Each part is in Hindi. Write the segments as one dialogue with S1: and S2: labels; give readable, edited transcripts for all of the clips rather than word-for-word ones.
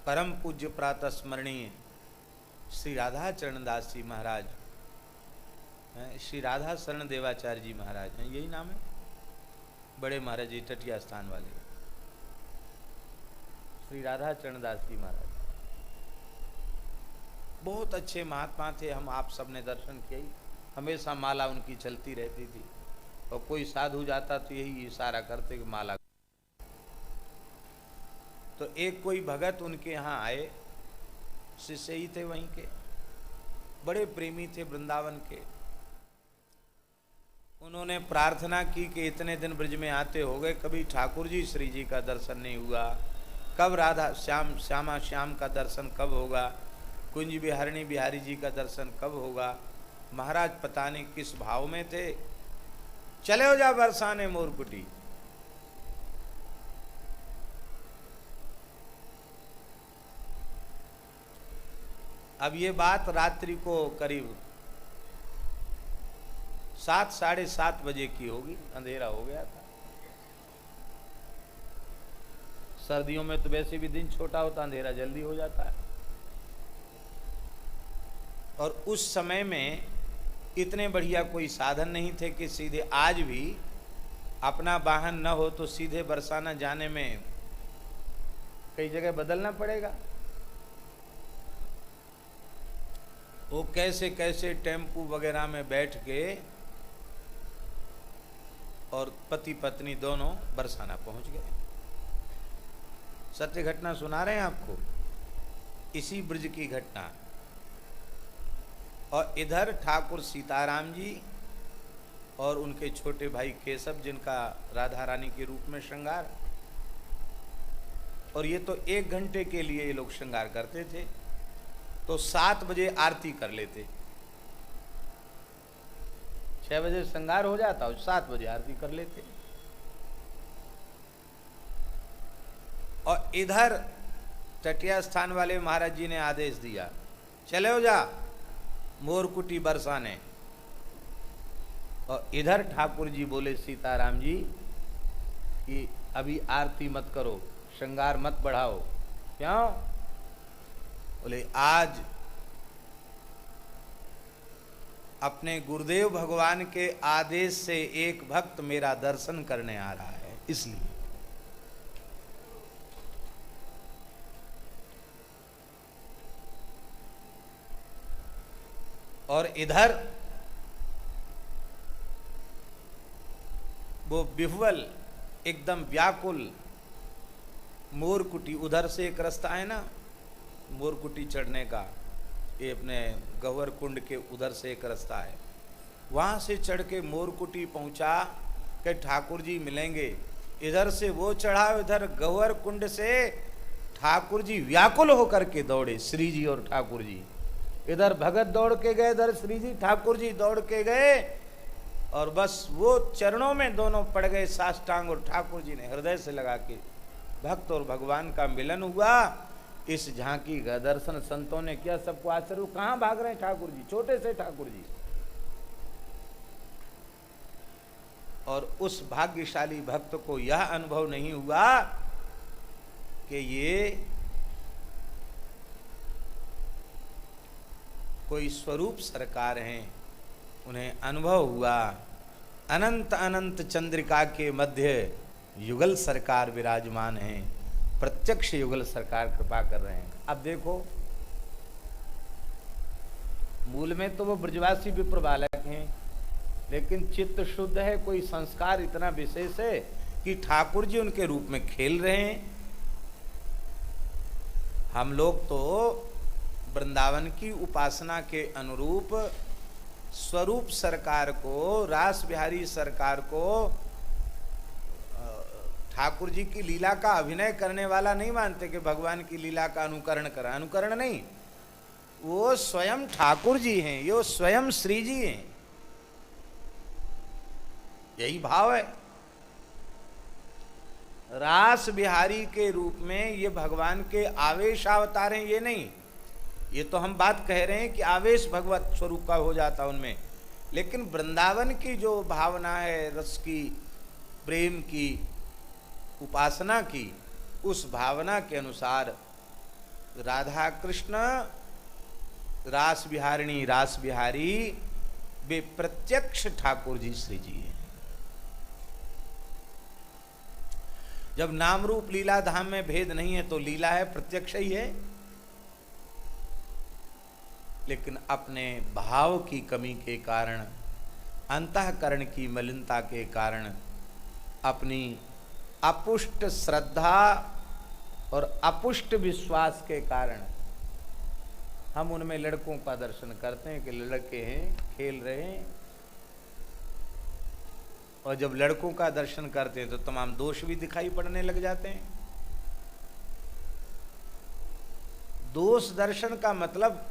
S1: परम पूज्य प्रातः स्मरणीय श्री राधा चरण दास जी महाराज, श्री राधा शरण देवाचार्य जी महाराज हैं, यही नाम है, बड़े महाराज जी टटिया स्थान वाले, श्री राधा चरण दास जी महाराज बहुत अच्छे महात्मा थे। हम आप सबने दर्शन किया ही, हमेशा माला उनकी चलती रहती थी और कोई साधु जाता तो यही इशारा करते कि माला। तो एक कोई भगत उनके यहाँ आए, शिष्य ही थे वहीं के, बड़े प्रेमी थे वृंदावन के। उन्होंने प्रार्थना की कि इतने दिन ब्रज में आते हो गए, कभी ठाकुर जी श्री जी का दर्शन नहीं हुआ, कब राधा श्याम श्यामा श्याम का दर्शन कब होगा, कुंज बिहारिणी बिहारी जी का दर्शन कब होगा। महाराज पता नहीं किस भाव में थे, चले हो जा बरसाने मोरकुटी। अब ये बात रात्रि को करीब 7 साढ़े 7 बजे की होगी, अंधेरा हो गया था। सर्दियों में तो वैसे भी दिन छोटा होता, अंधेरा जल्दी हो जाता है। और उस समय में इतने बढ़िया कोई साधन नहीं थे कि सीधे, आज भी अपना वाहन न हो तो सीधे बरसाना जाने में कई जगह बदलना पड़ेगा। वो कैसे कैसे टेम्पू वगैरह में बैठ के और पति पत्नी दोनों बरसाना पहुंच गए। सत्य घटना सुना रहे हैं आपको, इसी ब्रज की घटना। और इधर ठाकुर सीताराम जी और उनके छोटे भाई केशव, जिनका राधा रानी के रूप में श्रृंगार, और ये तो 1 घंटे के लिए ये लोग श्रृंगार करते थे, तो 7 बजे आरती कर लेते। 6 बजे श्रृंगार हो जाता और 7 बजे आरती कर लेते। और इधर टटिया स्थान वाले महाराज जी ने आदेश दिया, चले हो जा मोरकुटी बरसाने। और इधर ठाकुर जी बोले सीताराम जी कि अभी आरती मत करो, श्रृंगार मत बढ़ाओ। क्यों? बोले आज अपने गुरुदेव भगवान के आदेश से एक भक्त मेरा दर्शन करने आ रहा है, इसलिए। और इधर वो विह्वल एकदम व्याकुल मोरकुटी, उधर से एक रास्ता है ना मोरकुटी चढ़ने का, ये अपने गवर कुंड के उधर से एक रास्ता है, वहाँ से चढ़ के मोरकुटी पहुँचा कि ठाकुर जी मिलेंगे। इधर से वो चढ़ा, इधर गवर कुंड से ठाकुर जी व्याकुल होकर के दौड़े, श्री जी और ठाकुर जी। इधर भगत दौड़ के गए, इधर श्री जी ठाकुर जी दौड़ के गए, और बस वो चरणों में दोनों पड़ गए साष्टांग, और ठाकुर जी ने हृदय से लगा के भक्त और भगवान का मिलन हुआ। इस झांकी का दर्शन संतों ने किया, सबको आश्चर्य, कहाँ भाग रहे हैं ठाकुर जी, छोटे से ठाकुर जी। और उस भाग्यशाली भक्त को यह अनुभव नहीं हुआ कि ये कोई स्वरूप सरकार हैं, उन्हें अनुभव हुआ अनंत अनंत चंद्रिका के मध्य युगल सरकार विराजमान हैं, प्रत्यक्ष युगल सरकार कृपा कर रहे हैं। अब देखो, मूल में तो वो ब्रजवासी विप्र बालक हैं, लेकिन चित्त शुद्ध है, कोई संस्कार इतना विशेष है कि ठाकुर जी उनके रूप में खेल रहे हैं। हम लोग तो वृंदावन की उपासना के अनुरूप स्वरूप सरकार को, रास बिहारी सरकार को ठाकुर जी की लीला का अभिनय करने वाला नहीं मानते कि भगवान की लीला का अनुकरण करा। अनुकरण नहीं, वो स्वयं ठाकुर जी हैं, ये स्वयं श्री जी हैं, यही भाव है। रास बिहारी के रूप में ये भगवान के आवेश अवतार हैं, ये नहीं। ये तो हम बात कह रहे हैं कि आवेश भगवत स्वरूप का हो जाता उनमें, लेकिन वृंदावन की जो भावना है, रस की, प्रेम की, उपासना की, उस भावना के अनुसार राधा कृष्ण रास बिहारिणी रास बिहारी वे प्रत्यक्ष ठाकुर जी श्री जी हैं। जब नाम रूप लीला धाम में भेद नहीं है तो लीला है, प्रत्यक्ष ही है। लेकिन अपने भाव की कमी के कारण, अंतःकरण की मलिनता के कारण, अपनी अपुष्ट श्रद्धा और अपुष्ट विश्वास के कारण हम उनमें लड़कों का दर्शन करते हैं कि लड़के हैं, खेल रहे हैं, और जब लड़कों का दर्शन करते हैं तो तमाम दोष भी दिखाई पड़ने लग जाते हैं। दोष दर्शन का मतलब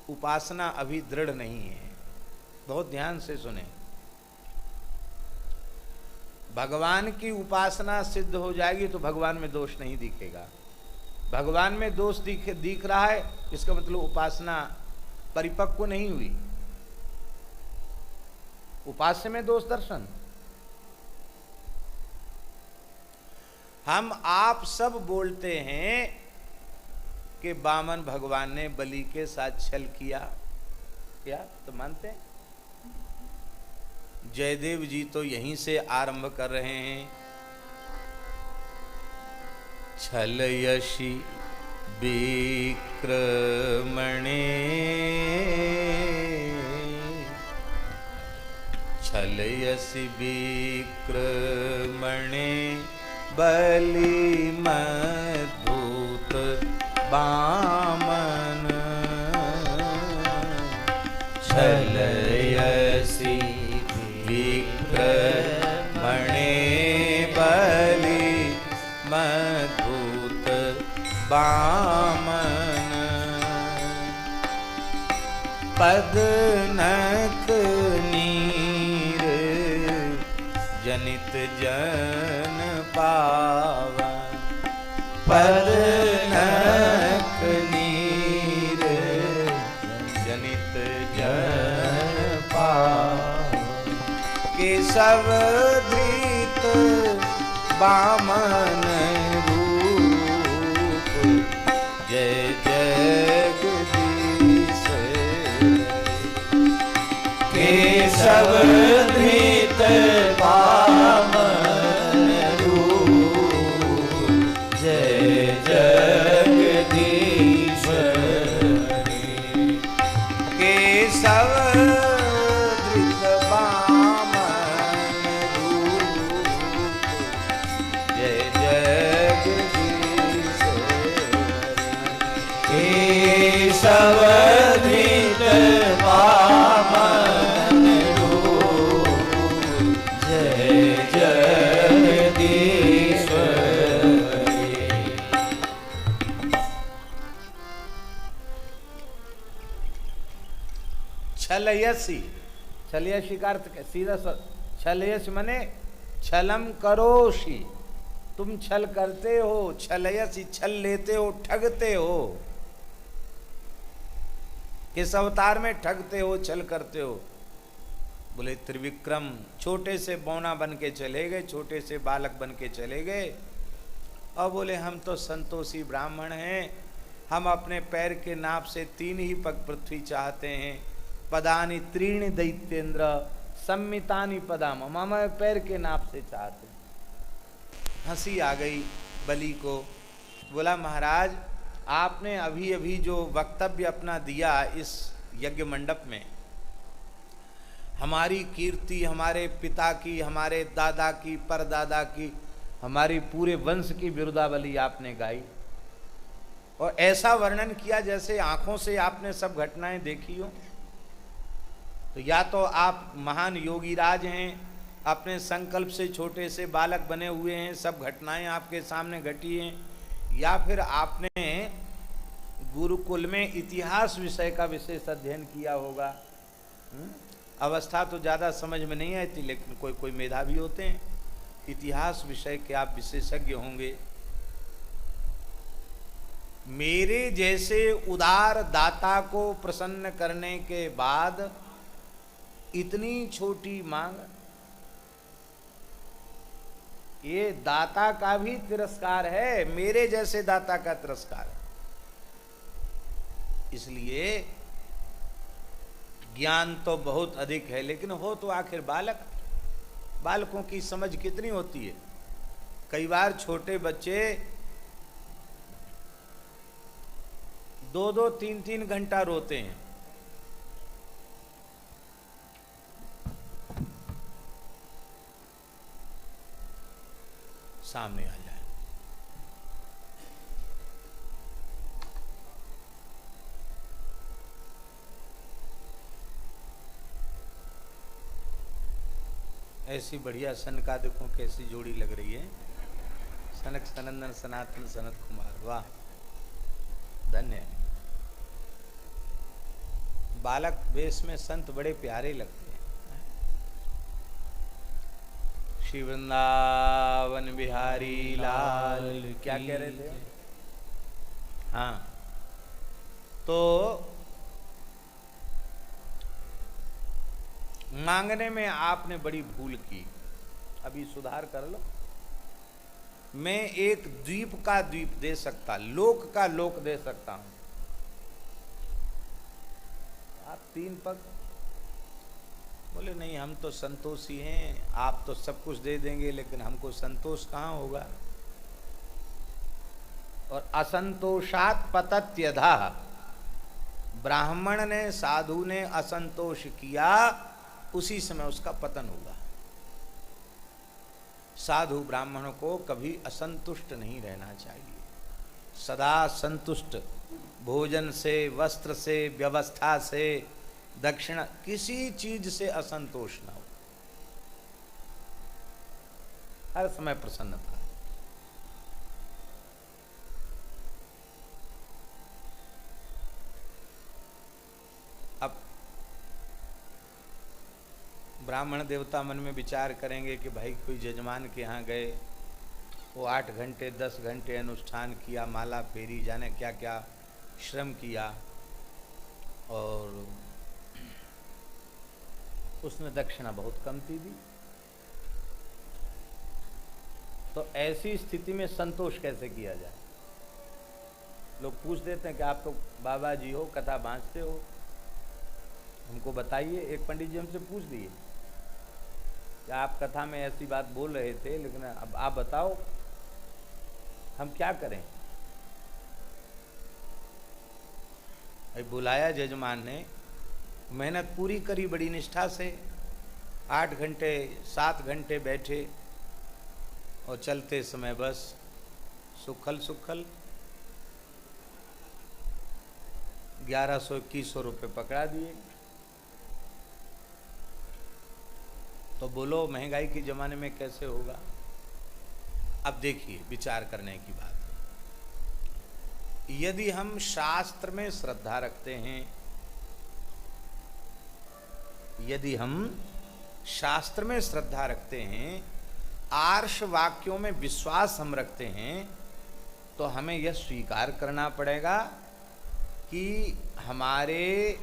S1: उपासना अभी दृढ़ नहीं है। बहुत ध्यान से सुने। भगवान की उपासना सिद्ध हो जाएगी तो भगवान में दोष नहीं दिखेगा। भगवान में दोष दिख रहा है, इसका मतलब उपासना परिपक्व नहीं हुई। उपास्य में दोष दर्शन। हम आप सब बोलते हैं कि वामन भगवान ने बलि के साथ छल किया, क्या तो मानते हैं? जयदेव जी तो यहीं से आरंभ कर रहे हैं। छलयसि विक्रमणे छलयसि विक्रमणे बलिमद्भूत वामन छलयसि विक्रमणे बलिमद्भूत वामन पदनख नीर जनित जन पावन पदनख नीर जनित जन पावन केशव धृत वामन रूप जय जगदीश केशव धृत वामन रूप जय जगदीश केशव धृत वामन रूप जय जगदीश केशव धृत वामन रूप जय जगदीश। छलयसि, छलयसि का अर्थ सीधा छलयसि माने छलम करोषि, तुम छल करते हो, छलयसि छल लेते हो, ठगते हो। किस अवतार में ठगते हो, छल करते हो? बोले त्रिविक्रम, छोटे से बौना बन के चले गए, छोटे से बालक बन के चले गए और बोले हम तो संतोषी ब्राह्मण हैं, हम अपने पैर के नाप से 3 ही पग पृथ्वी चाहते हैं। पदानि त्रीणि दैत्येंद्र सम्मितानि पदाम, हम पैर के नाप से चाहते हैं। हंसी आ गई बलि को। बोला महाराज आपने अभी अभी जो वक्तव्य अपना दिया इस यज्ञ मंडप में, हमारी कीर्ति, हमारे पिता की, हमारे दादा की, परदादा की, हमारी पूरे वंश की बिरुदावली आपने गाई और ऐसा वर्णन किया जैसे आंखों से आपने सब घटनाएं देखी हो। तो या तो आप महान योगी राज हैं, अपने संकल्प से छोटे से बालक बने हुए हैं, सब घटनाएं आपके सामने घटी हैं, या फिर आपने गुरुकुल में इतिहास विषय का विशेष अध्ययन किया होगा। अवस्था तो ज़्यादा समझ में नहीं आती, लेकिन कोई कोई मेधावी होते हैं, इतिहास विषय के आप विशेषज्ञ होंगे। मेरे जैसे उदार दाता को प्रसन्न करने के बाद इतनी छोटी मांग, ये दाता का भी तिरस्कार है, मेरे जैसे दाता का तिरस्कार है। इसलिए ज्ञान तो बहुत अधिक है, लेकिन हो तो आखिर बालक। बालकों की समझ कितनी होती है। कई बार छोटे बच्चे 2-2, 3-3 घंटा रोते हैं। सामने आ जाए। ऐसी बढ़िया सनका देखो कैसी जोड़ी लग रही है। सनक सनंदन सनातन सनत कुमार, वाह धन्य है। बालक वेश में संत बड़े प्यारे लगते हैं। श्री वृंदावन बिहारी लाल, क्या कह रहे थे? हाँ, तो मांगने में आपने बड़ी भूल की, अभी सुधार कर लो। मैं एक द्वीप का द्वीप दे सकता, लोक का लोक दे सकता हूं। आप 3 पग बोले नहीं, हम तो संतोषी हैं, आप तो सब कुछ दे देंगे, लेकिन हमको संतोष कहाँ होगा। और असंतोषात पतत्यधा, ब्राह्मण ने साधु ने असंतोष किया, उसी समय उसका पतन होगा। साधु ब्राह्मण को कभी असंतुष्ट नहीं रहना चाहिए, सदा संतुष्ट, भोजन से, वस्त्र से, व्यवस्था से, दक्षिणा, किसी चीज से असंतोष ना हो, हर समय प्रसन्नता। अब ब्राह्मण देवता मन में विचार करेंगे कि भाई कोई जजमान के यहाँ गए, वो 8 घंटे 10 घंटे अनुष्ठान किया, माला फेरी, जाने क्या क्या श्रम किया, और उसने दक्षिणा बहुत कमती दी। तो ऐसी स्थिति में संतोष कैसे किया जाए? लोग पूछ देते हैं कि आप तो बाबा जी हो, कथा बाँचते हो, हमको बताइए। एक पंडित जी हमसे पूछ दिए कि आप कथा में ऐसी बात बोल रहे थे, लेकिन अब आप बताओ हम क्या करें। बुलाया जजमान ने, मेहनत पूरी करी बड़ी निष्ठा से, 8 घंटे 7 घंटे बैठे, और चलते समय बस सुखल सुखल 1100-2100 रुपये पकड़ा दिए। तो बोलो महंगाई के ज़माने में कैसे होगा। अब देखिए, विचार करने की बात है। यदि हम शास्त्र में श्रद्धा रखते हैं, यदि हम शास्त्र में श्रद्धा रखते हैं, आर्ष वाक्यों में विश्वास हम रखते हैं, तो हमें यह स्वीकार करना पड़ेगा कि हमारे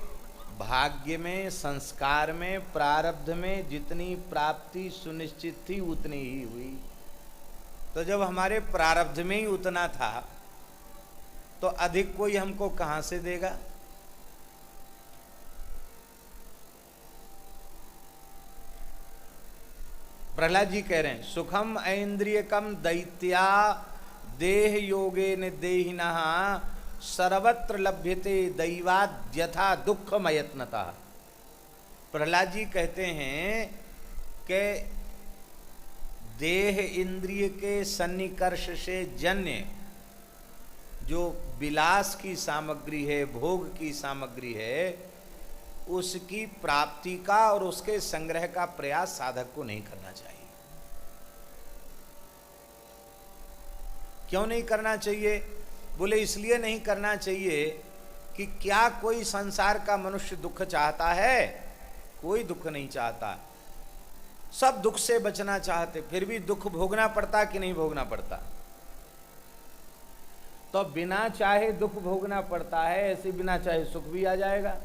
S1: भाग्य में, संस्कार में, प्रारब्ध में जितनी प्राप्ति सुनिश्चित थी उतनी ही हुई। तो जब हमारे प्रारब्ध में ही उतना था, तो अधिक कोई हमको कहां से देगा। प्रहलाद जी कह रहे हैं, सुखम ऐन्द्रियकम दैत्या देह योगे न देहिना सर्वत्र लभ्यते दैवाद्यथा दुःखमयत्नता। प्रहलाद जी कहते हैं कि देह इंद्रिय के सन्निकर्ष से जन्य जो विलास की सामग्री है, भोग की सामग्री है, उसकी प्राप्ति का और उसके संग्रह का प्रयास साधक को नहीं करना चाहिए। क्यों नहीं करना चाहिए? बोले इसलिए नहीं करना चाहिए कि क्या कोई संसार का मनुष्य दुख चाहता है? कोई दुख नहीं चाहता। सब दुख से बचना चाहते, फिर भी दुख भोगना पड़ता कि नहीं भोगना पड़ता? तो बिना चाहे दुख भोगना पड़ता है, ऐसे बिना चाहे सुख भी आ जाएगा।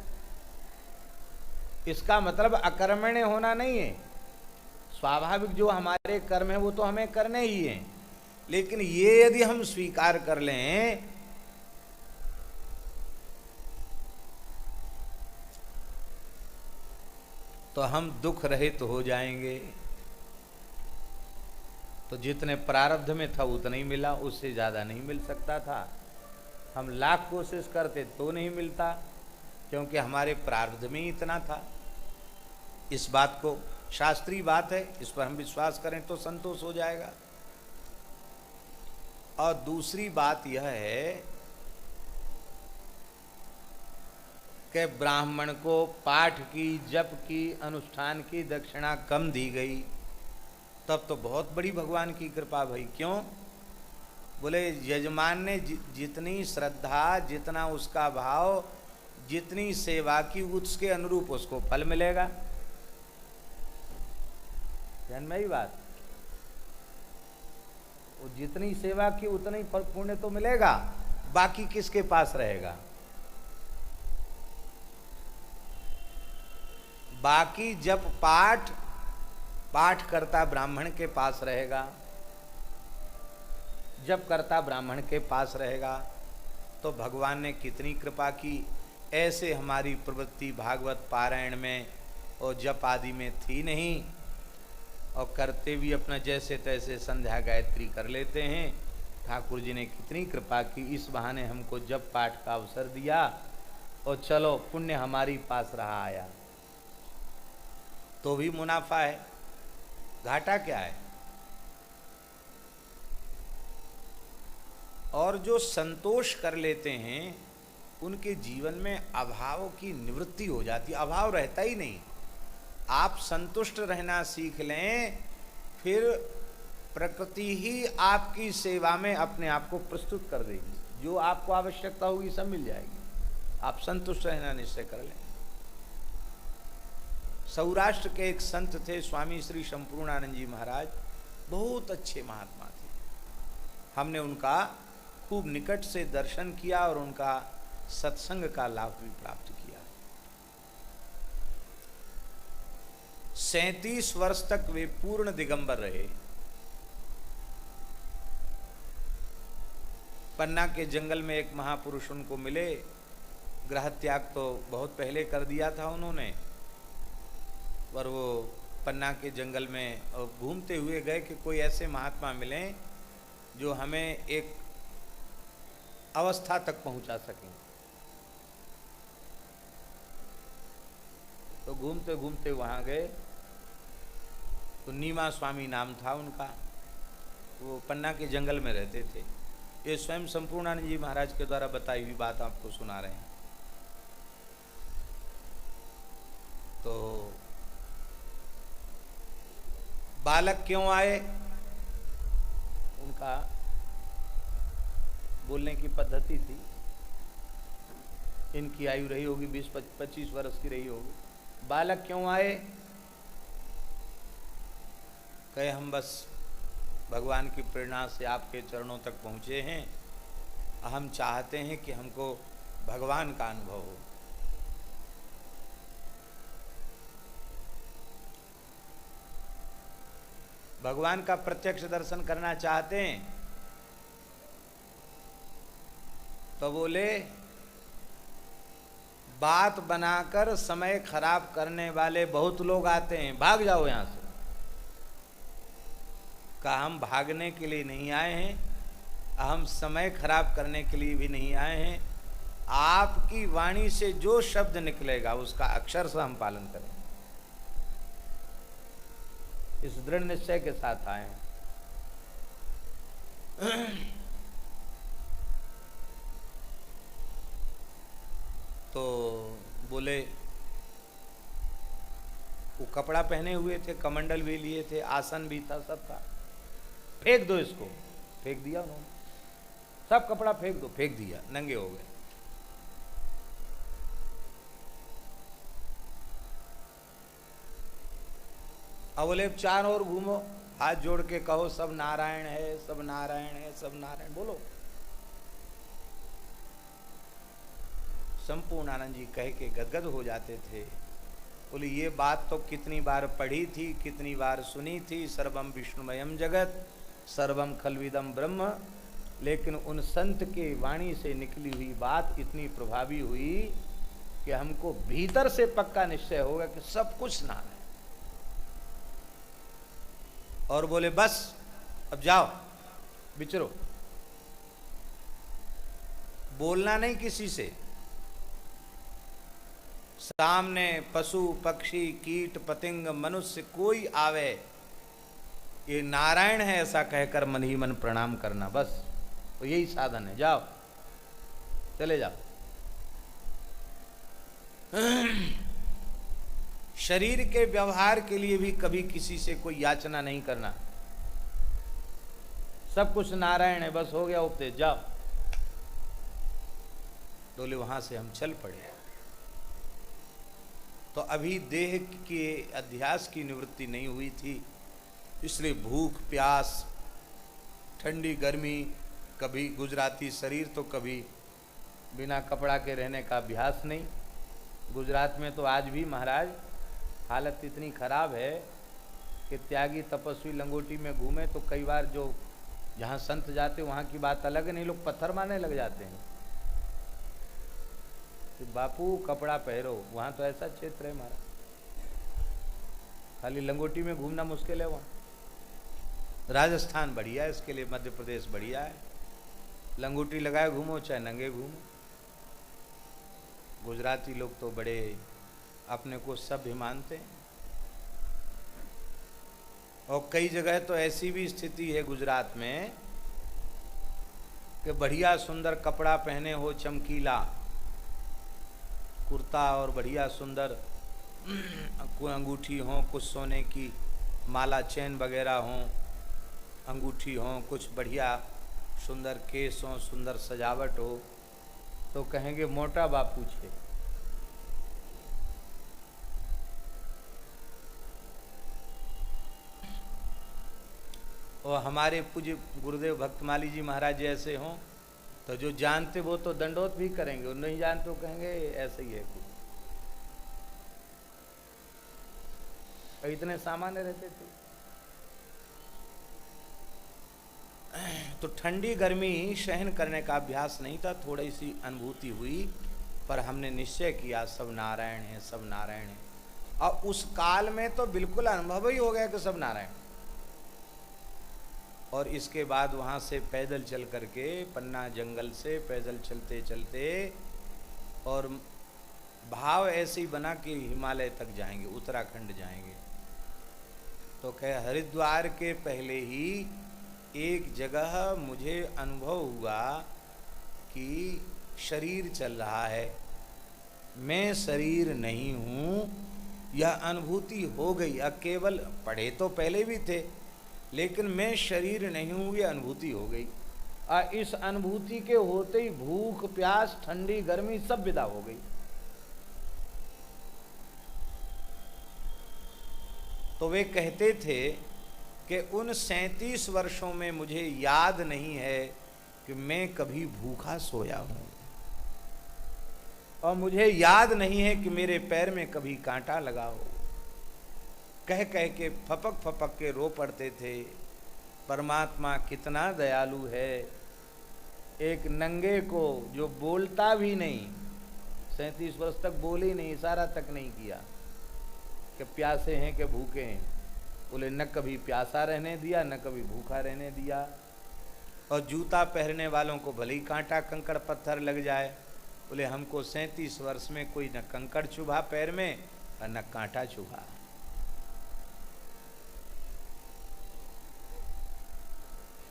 S1: इसका मतलब अकर्मण्य होना नहीं है। स्वाभाविक जो हमारे कर्म है वो तो हमें करने ही हैं, लेकिन ये यदि हम स्वीकार कर लें तो हम दुख रहित हो जाएंगे। तो जितने प्रारब्ध में था उतना ही मिला, उससे ज़्यादा नहीं मिल सकता था। हम लाख कोशिश करते तो नहीं मिलता, क्योंकि हमारे प्रारब्ध में ही इतना था। इस बात को, शास्त्रीय बात है, इस पर हम विश्वास करें तो संतोष हो जाएगा। और दूसरी बात यह है कि ब्राह्मण को पाठ की, जप की, अनुष्ठान की दक्षिणा कम दी गई, तब तो बहुत बड़ी भगवान की कृपा भई। क्यों? बोले यजमान ने जितनी श्रद्धा, जितना उसका भाव, जितनी सेवा की, उसके अनुरूप उसको फल मिलेगा। ध्यान में ही बात, वो जितनी सेवा की उतना ही पुण्य तो मिलेगा, बाकी किसके पास रहेगा? बाकी जब पाठ करता ब्राह्मण के पास रहेगा, जब करता ब्राह्मण के पास रहेगा, तो भगवान ने कितनी कृपा की। ऐसे हमारी प्रवृत्ति भागवत पारायण में और जप आदि में थी नहीं, और करते भी अपना जैसे तैसे संध्या गायत्री कर लेते हैं। ठाकुर जी ने कितनी कृपा की, इस बहाने हमको जप पाठ का अवसर दिया, और चलो पुण्य हमारी पास रहा आया, तो भी मुनाफा है, घाटा क्या है? और जो संतोष कर लेते हैं उनके जीवन में अभाव की निवृत्ति हो जाती, अभाव रहता ही नहीं। आप संतुष्ट रहना सीख लें, फिर प्रकृति ही आपकी सेवा में अपने आप को प्रस्तुत कर देगी। जो आपको आवश्यकता होगी सब मिल जाएगी, आप संतुष्ट रहना निश्चय कर लें। सौराष्ट्र के एक संत थे, स्वामी श्री संपूर्णानंद जी महाराज, बहुत अच्छे महात्मा थे। हमने उनका खूब निकट से दर्शन किया और उनका सत्संग का लाभ भी प्राप्त किया। 37 वर्ष तक वे पूर्ण दिगंबर रहे। पन्ना के जंगल में एक महापुरुष उनको मिले। ग्रह त्याग तो बहुत पहले कर दिया था उन्होंने, पर वो पन्ना के जंगल में घूमते हुए गए कि कोई ऐसे महात्मा मिलें जो हमें एक अवस्था तक पहुंचा सकें। तो घूमते घूमते वहाँ गए, तो नीमा स्वामी नाम था उनका, वो पन्ना के जंगल में रहते थे। ये स्वयं संपूर्णानंद जी महाराज के द्वारा बताई हुई बात आपको सुना रहे हैं। तो बालक क्यों आए, उनका बोलने की पद्धति थी, इनकी आयु रही होगी 20-25 वर्ष की रही होगी। बालक क्यों आए? कहे हम बस भगवान की प्रेरणा से आपके चरणों तक पहुँचे हैं, हम चाहते हैं कि हमको भगवान का अनुभव हो। भगवान का प्रत्यक्ष दर्शन करना चाहते हैं। तो बोले बात बनाकर समय खराब करने वाले बहुत लोग आते हैं, भाग जाओ यहाँ से। कहा हम भागने के लिए नहीं आए हैं, हम समय खराब करने के लिए भी नहीं आए हैं। आपकी वाणी से जो शब्द निकलेगा उसका अक्षरशः हम पालन करें, इस दृढ़ निश्चय के साथ आए हैं। तो बोले, वो कपड़ा पहने हुए थे, कमंडल भी लिए थे, आसन भी था, सब था। फेंक दो इसको, फेंक दिया उन्होंने, सब कपड़ा फेंक दो, फेंक दिया, नंगे हो गए। अब बोले चारों ओर घूमो, हाथ जोड़ के कहो सब नारायण है, सब नारायण है, सब नारायण बोलो। संपूर्णानंद जी कह के गदगद हो जाते थे। बोले ये बात तो कितनी बार पढ़ी थी, कितनी बार सुनी थी, सर्वम विष्णुमयम जगत सर्वम खलविदम ब्रह्म, लेकिन उन संत के वाणी से निकली हुई बात इतनी प्रभावी हुई कि हमको भीतर से पक्का निश्चय होगा कि सब कुछ नाम है। और बोले बस अब जाओ विचरो, बोलना नहीं किसी से। सामने पशु पक्षी कीट पतंग मनुष्य कोई आवे, ये नारायण है ऐसा कहकर मन ही मन प्रणाम करना, बस तो यही साधन है। जाओ चले जाओ। शरीर के व्यवहार के लिए भी कभी किसी से कोई याचना नहीं करना, सब कुछ नारायण है, बस हो गया उपदेश, जाओ। बोले वहां से हम चल पड़े। तो अभी देह के अध्यास की निवृत्ति नहीं हुई थी, इसलिए भूख प्यास ठंडी गर्मी, कभी गुजराती शरीर तो कभी बिना कपड़ा के रहने का अभ्यास नहीं। गुजरात में तो आज भी महाराज हालत इतनी खराब है कि त्यागी तपस्वी लंगोटी में घूमे तो कई बार जो जहाँ संत जाते वहाँ की बात अलग है, नहीं लोग पत्थर मारने लग जाते हैं कि बापू कपड़ा पहरो। वहाँ तो ऐसा क्षेत्र है हमारा, खाली लंगोटी में घूमना मुश्किल है। वहाँ राजस्थान बढ़िया है इसके लिए, मध्य प्रदेश बढ़िया है, लंगोटी लगाए घूमो चाहे नंगे घूमो। गुजराती लोग तो बड़े अपने को सभ्य मानते हैं, और कई जगह तो ऐसी भी स्थिति है गुजरात में कि बढ़िया सुंदर कपड़ा पहने हो, चमकीला कुर्ता और बढ़िया सुंदर अंगूठी हो, कुछ सोने की माला चैन वगैरह हो, अंगूठी हो, कुछ बढ़िया सुंदर केस हो, सुंदर सजावट हो, तो कहेंगे मोटा बापू छे। और हमारे पूज्य गुरुदेव भक्तमाली जी महाराज जी ऐसे हों तो जो जानते वो तो दंडोत भी करेंगे, और नहीं जानते तो कहेंगे ऐसे ही है कुछ। इतने सामान्य रहते थे। तो ठंडी गर्मी सहन करने का अभ्यास नहीं था, थोड़ी सी अनुभूति हुई, पर हमने निश्चय किया सब नारायण है, सब नारायण है। और उस काल में तो बिल्कुल अनुभव ही हो गया कि सब नारायण। और इसके बाद वहाँ से पैदल चल करके पन्ना जंगल से पैदल चलते चलते, और भाव ऐसे ही बना कि हिमालय तक जाएंगे, उत्तराखंड जाएंगे। तो कहे हरिद्वार के पहले ही एक जगह मुझे अनुभव हुआ कि शरीर चल रहा है, मैं शरीर नहीं हूँ, यह अनुभूति हो गई। अब केवल पढ़े तो पहले भी थे, लेकिन मैं शरीर नहीं हूँ ये अनुभूति हो गई। इस अनुभूति के होते ही भूख प्यास ठंडी गर्मी सब विदा हो गई। तो वे कहते थे कि उन 37 वर्षों में मुझे याद नहीं है कि मैं कभी भूखा सोया हूँ, और मुझे याद नहीं है कि मेरे पैर में कभी कांटा लगा हो। कह कह के फपक फपक के रो पड़ते थे, परमात्मा कितना दयालु है, एक नंगे को जो बोलता भी नहीं, 37 वर्ष तक बोले ही नहीं, इशारा तक नहीं किया कि प्यासे हैं कि भूखे हैं। बोले न कभी प्यासा रहने दिया, न कभी भूखा रहने दिया। और जूता पहनने वालों को भले ही कांटा कंकड़ पत्थर लग जाए, बोले हमको 37 वर्ष में कोई न कंकड़ चुभा पैर में और न कांटा चुभा।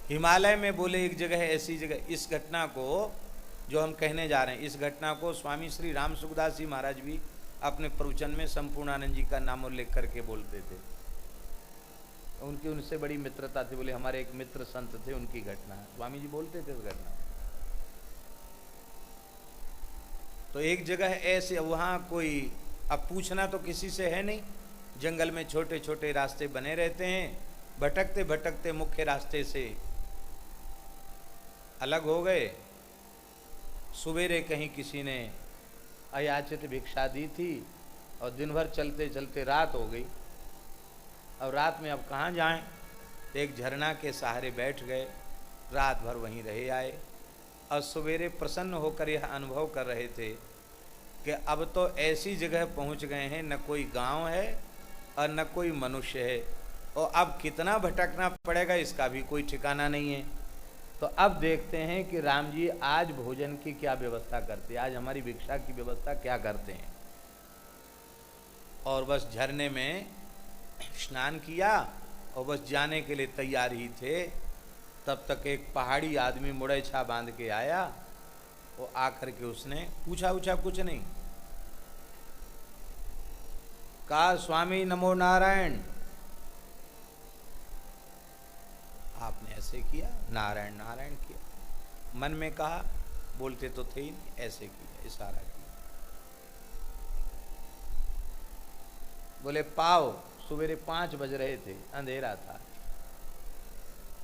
S1: हिमालय में बोले एक जगह ऐसी जगह, इस घटना को जो हम कहने जा रहे हैं, इस घटना को स्वामी श्री राम सुखदास जी महाराज भी अपने प्रवचन में संपूर्णानंद जी का नाम उल्लेख करके बोलते थे। उनकी उनसे बड़ी मित्रता थी। बोले हमारे एक मित्र संत थे, उनकी घटना स्वामी जी बोलते थे उस घटना। तो एक जगह ऐसे वहाँ कोई, अब पूछना तो किसी से है नहीं, जंगल में छोटे छोटे रास्ते बने रहते हैं, भटकते भटकते मुख्य रास्ते से अलग हो गए। सवेरे कहीं किसी ने अयाचित भिक्षा दी थी, और दिन भर चलते चलते रात हो गई। अब रात में अब कहाँ जाएं, एक झरना के सहारे बैठ गए, रात भर वहीं रहे आए। और सवेरे प्रसन्न होकर यह अनुभव कर रहे थे कि अब तो ऐसी जगह पहुंच गए हैं, न कोई गांव है और न कोई मनुष्य है, और अब कितना भटकना पड़ेगा इसका भी कोई ठिकाना नहीं है। तो अब देखते हैं कि राम जी आज भोजन की क्या व्यवस्था करते हैं, आज हमारी भिक्षा की व्यवस्था क्या करते हैं। और बस झरने में स्नान किया और बस जाने के लिए तैयार ही थे, तब तक एक पहाड़ी आदमी मुड़े छा बांध के आया। वो आकर के उसने पूछा कुछ नहीं, कहा स्वामी नमो नारायण। आपने ऐसे किया, नारायण नारायण किया, मन में कहा, बोलते तो थे ही नहीं, ऐसे किया, इशारा किया। बोले पाव, सवेरे 5 बज रहे थे, अंधेरा था,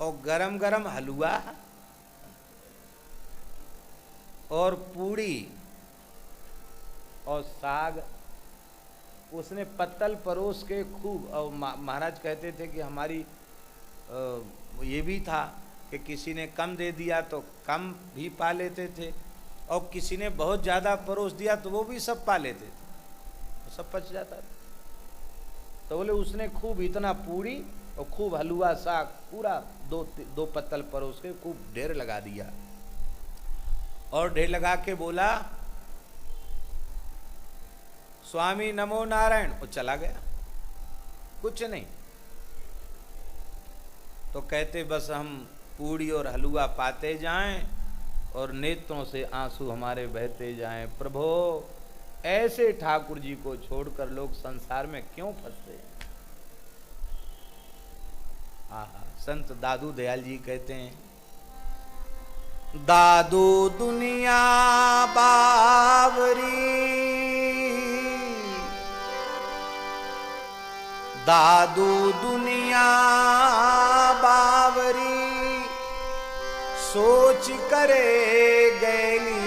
S1: और गरम गरम हलवा और पूड़ी और साग, उसने पत्तल परोस के खूब। और महाराज कहते थे कि हमारी ये भी था कि किसी ने कम दे दिया तो कम भी पा लेते थे, और किसी ने बहुत ज़्यादा परोस दिया तो वो भी सब पा लेते थे, सब पच जाता था। तो बोले उसने खूब इतना पूड़ी और खूब हलवा साग पूरा दो पत्तल परोस के खूब ढेर लगा दिया, और ढेर लगा के बोला स्वामी नमो नारायण, वो चला गया, कुछ नहीं। तो कहते बस हम पूड़ी और हलवा पाते जाएं और नेत्रों से आंसू हमारे बहते जाएं। प्रभो, ऐसे ठाकुर जी को छोड़कर लोग संसार में क्यों फंसते हैं। संत दादू दयाल जी कहते हैं, दादू दुनिया बावरी, दादू दुनिया बावरी, सोच करे गैली,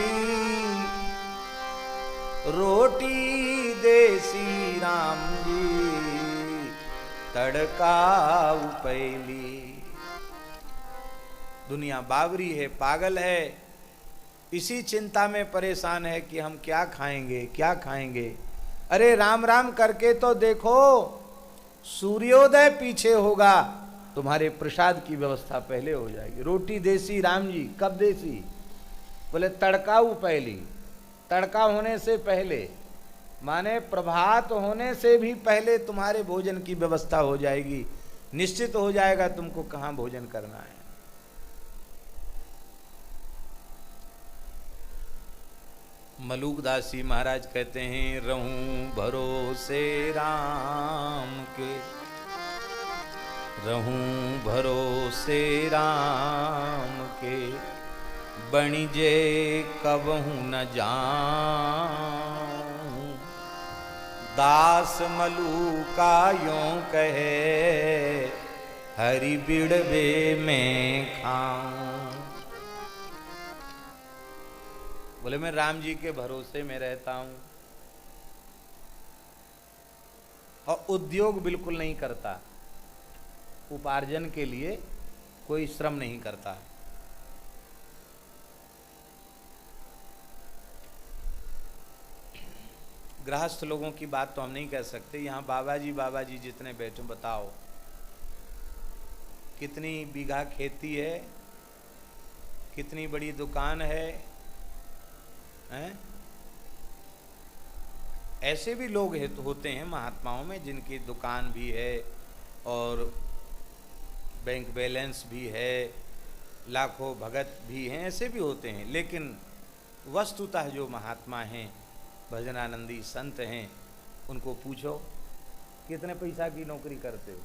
S1: रोटी देसी राम जी, तड़का उपैली। दुनिया बावरी है, पागल है, इसी चिंता में परेशान है कि हम क्या खाएंगे क्या खाएंगे। अरे राम राम करके तो देखो, सूर्योदय पीछे होगा, तुम्हारे प्रसाद की व्यवस्था पहले हो जाएगी। रोटी देसी राम जी, कब देसी? बोले तड़काऊ पहली, तड़का होने से पहले, माने प्रभात होने से भी पहले तुम्हारे भोजन की व्यवस्था हो जाएगी, निश्चित हो जाएगा तुमको कहाँ भोजन करना है। मलूकदास जी महाराज कहते हैं, रहूं भरोसे राम के, रहूं भरोसे राम के, बणिजे कबहू न जाऊं, दास मलूका यों कहे, हरि बिड़बे में खाऊं। बोले मैं राम जी के भरोसे में रहता हूं और उद्योग बिल्कुल नहीं करता, उपार्जन के लिए कोई श्रम नहीं करता। गृहस्थ लोगों की बात तो हम नहीं कह सकते। यहाँ बाबा जी जितने बैठे, बताओ कितनी बीघा खेती है, कितनी बड़ी दुकान है, हैं? ऐसे भी लोग होते हैं महात्माओं में जिनकी दुकान भी है और बैंक बैलेंस भी है, लाखों भगत भी हैं, ऐसे भी होते हैं। लेकिन वस्तुतः जो महात्मा हैं, भजनानंदी संत हैं, उनको पूछो कितने पैसा की नौकरी करते हो,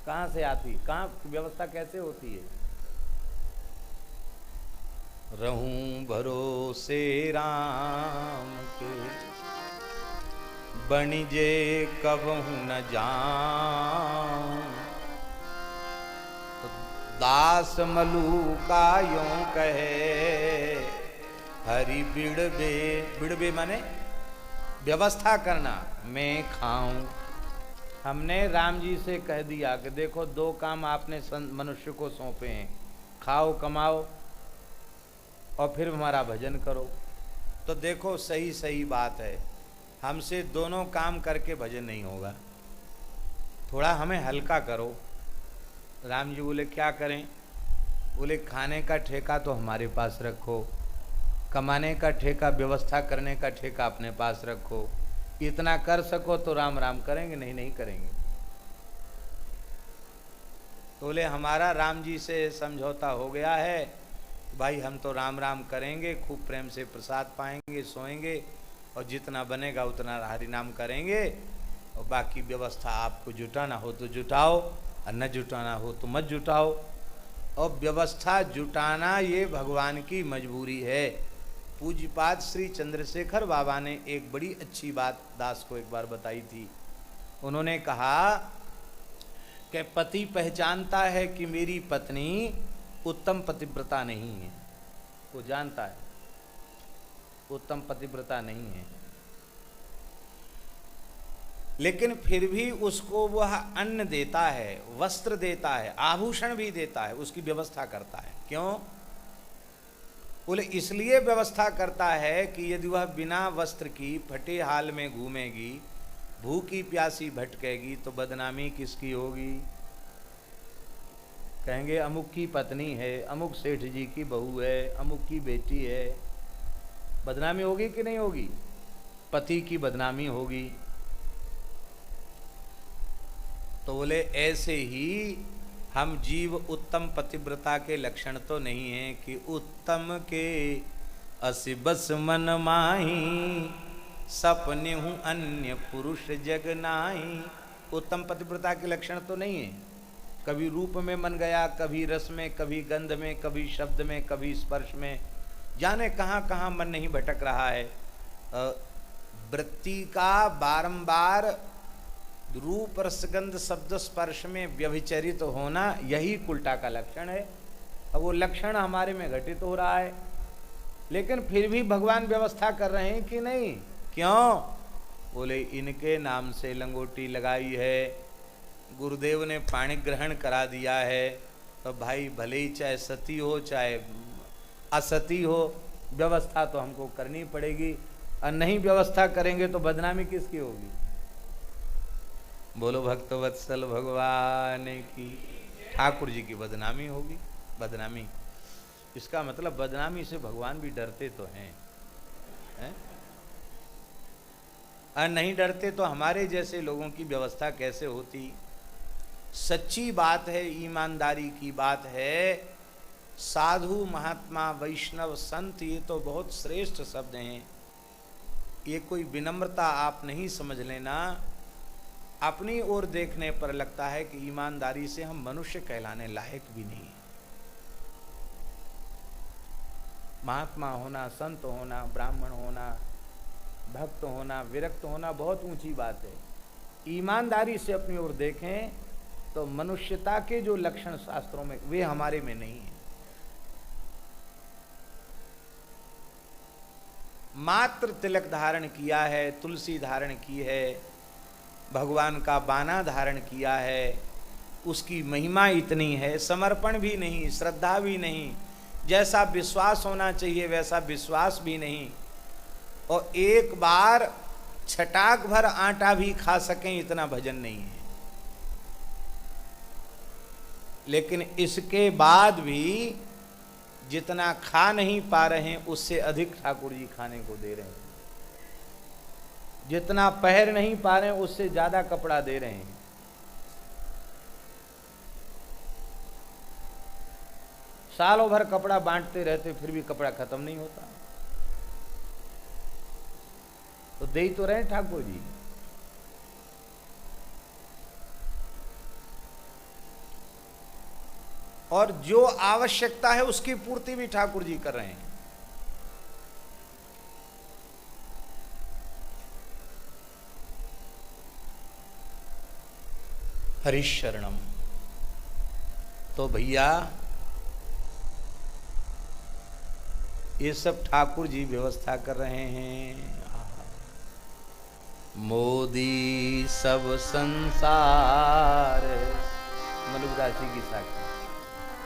S1: कहाँ से आती, कहाँ व्यवस्था कैसे होती है। रहूं भरोसे राम के, बणिजे कबहू न जाऊं, तो दास मलूका यों कहे, हरि बिड़बे, बिड़बे माने व्यवस्था करना, मैं खाऊं। हमने राम जी से कह दिया कि देखो 2 काम आपने मनुष्य को सौंपे हैं, खाओ कमाओ और फिर हमारा भजन करो। तो देखो सही सही बात है, हमसे दोनों काम करके भजन नहीं होगा, थोड़ा हमें हल्का करो। राम जी बोले क्या करें? बोले खाने का ठेका तो हमारे पास रखो, कमाने का ठेका, व्यवस्था करने का ठेका अपने पास रखो। इतना कर सको तो राम राम करेंगे, नहीं नहीं करेंगे। तो बोले हमारा राम जी से समझौता हो गया है, भाई हम तो राम राम करेंगे, खूब प्रेम से प्रसाद पाएंगे, सोएंगे, और जितना बनेगा उतना हरि नाम करेंगे, और बाकी व्यवस्था आपको जुटाना हो तो जुटाओ, और न जुटाना हो तो मत जुटाओ। और व्यवस्था जुटाना ये भगवान की मजबूरी है। पूज्यपाद श्री चंद्रशेखर बाबा ने एक बड़ी अच्छी बात दास को एक बार बताई थी। उन्होंने कहा कि पति पहचानता है कि मेरी पत्नी उत्तम पतिव्रता नहीं है, वो जानता है उत्तम पतिव्रता नहीं है, लेकिन फिर भी उसको वह अन्न देता है, वस्त्र देता है, आभूषण भी देता है, उसकी व्यवस्था करता है। क्यों? बोले इसलिए व्यवस्था करता है कि यदि वह बिना वस्त्र की फटे हाल में घूमेगी, भूखी प्यासी भटकेगी, तो बदनामी किसकी होगी? कहेंगे अमुक की पत्नी है, अमुक सेठ जी की बहू है, अमुक की बेटी है। बदनामी होगी कि नहीं होगी? पति की बदनामी होगी। तो बोले ऐसे ही हम जीव उत्तम पतिव्रता के लक्षण तो नहीं है कि उत्तम के असि बस मन माही, सपने हूँ अन्य पुरुष जग नाही। उत्तम पतिव्रता के लक्षण तो नहीं है। कभी रूप में मन गया, कभी रस में, कभी गंध में, कभी शब्द में, कभी स्पर्श में, जाने कहाँ कहाँ मन नहीं भटक रहा है। वृत्ति का बारंबार रूप रसगंध शब्द स्पर्श में व्यभिचरित होना, यही कुलटा का लक्षण है। अब वो लक्षण हमारे में घटित हो रहा है, लेकिन फिर भी भगवान व्यवस्था कर रहे हैं कि नहीं? क्यों? बोले इनके नाम से लंगोटी लगाई है, गुरुदेव ने पाणी ग्रहण करा दिया है, तो भाई भले ही चाहे सती हो चाहे असती हो, व्यवस्था तो हमको करनी पड़ेगी, और नहीं व्यवस्था करेंगे तो बदनामी किसकी होगी? बोलो भक्त वत्सल भगवान की। ठाकुर जी की बदनामी होगी। बदनामी, इसका मतलब बदनामी से भगवान भी डरते तो हैं, और नहीं डरते तो हमारे जैसे लोगों की व्यवस्था कैसे होती? सच्ची बात है, ईमानदारी की बात है। साधु महात्मा वैष्णव संत ये तो बहुत श्रेष्ठ शब्द हैं, ये कोई विनम्रता आप नहीं समझ लेना। अपनी ओर देखने पर लगता है कि ईमानदारी से हम मनुष्य कहलाने लायक भी नहीं। महात्मा होना, संत होना, ब्राह्मण होना, भक्त होना, विरक्त होना बहुत ऊंची बात है। ईमानदारी से अपनी ओर देखें तो मनुष्यता के जो लक्षण शास्त्रों में, वे हमारे में नहीं है। मात्र तिलक धारण किया है, तुलसी धारण की है, भगवान का बाना धारण किया है, उसकी महिमा इतनी है, समर्पण भी नहीं, श्रद्धा भी नहीं, जैसा विश्वास होना चाहिए वैसा विश्वास भी नहीं, और एक बार छटाक भर आटा भी खा सकें इतना भजन नहीं है। लेकिन इसके बाद भी जितना खा नहीं पा रहे हैं उससे अधिक ठाकुर जी खाने को दे रहे हैं, जितना पहन नहीं पा रहे हैं उससे ज्यादा कपड़ा दे रहे हैं। सालों भर कपड़ा बांटते रहते फिर भी कपड़ा खत्म नहीं होता, तो दे ही तो रहे ठाकुर जी। और जो आवश्यकता है उसकी पूर्ति भी ठाकुर जी कर रहे हैं। हरिशरणम। तो भैया ये सब ठाकुर जी व्यवस्था कर रहे हैं। मोदी सब संसार, मनुदास जी की साखी।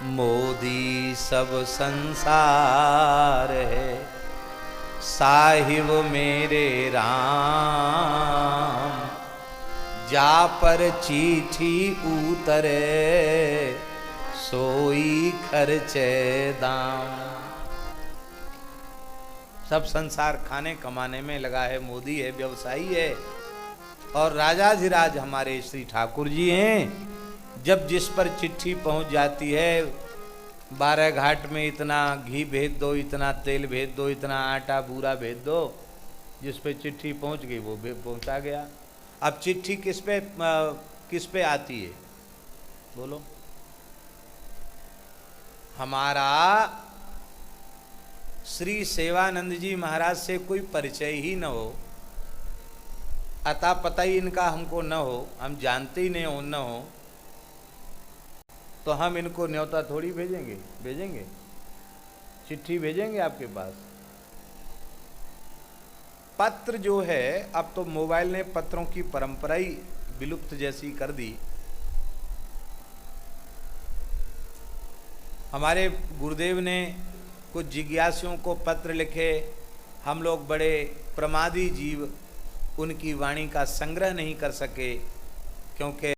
S1: मोदी सब संसार है, साहिब मेरे राम। जा पर चिट्ठी उतरे, सोई खर्चे दाम। सब संसार खाने कमाने में लगा है, मोदी है, व्यवसायी है, और राजाधिराज हमारे श्री ठाकुर जी हैं। जब जिस पर चिट्ठी पहुंच जाती है, 12 घाट में इतना घी भेज दो, इतना तेल भेज दो, इतना आटा बूरा भेज दो, जिस पे चिट्ठी पहुंच गई वो पहुंचा गया। अब चिट्ठी किस पे आती है बोलो? हमारा श्री सेवानंद जी महाराज से कोई परिचय ही न हो, अता पता ही इनका हमको न हो, हम जानते ही नहीं हो न हो, तो हम इनको न्योता थोड़ी भेजेंगे, चिट्ठी भेजेंगे आपके पास। पत्र जो है, अब तो मोबाइल ने पत्रों की परंपरा ही विलुप्त जैसी कर दी। हमारे गुरुदेव ने कुछ जिज्ञासुओं को पत्र लिखे, हम लोग बड़े प्रमादी जीव उनकी वाणी का संग्रह नहीं कर सके, क्योंकि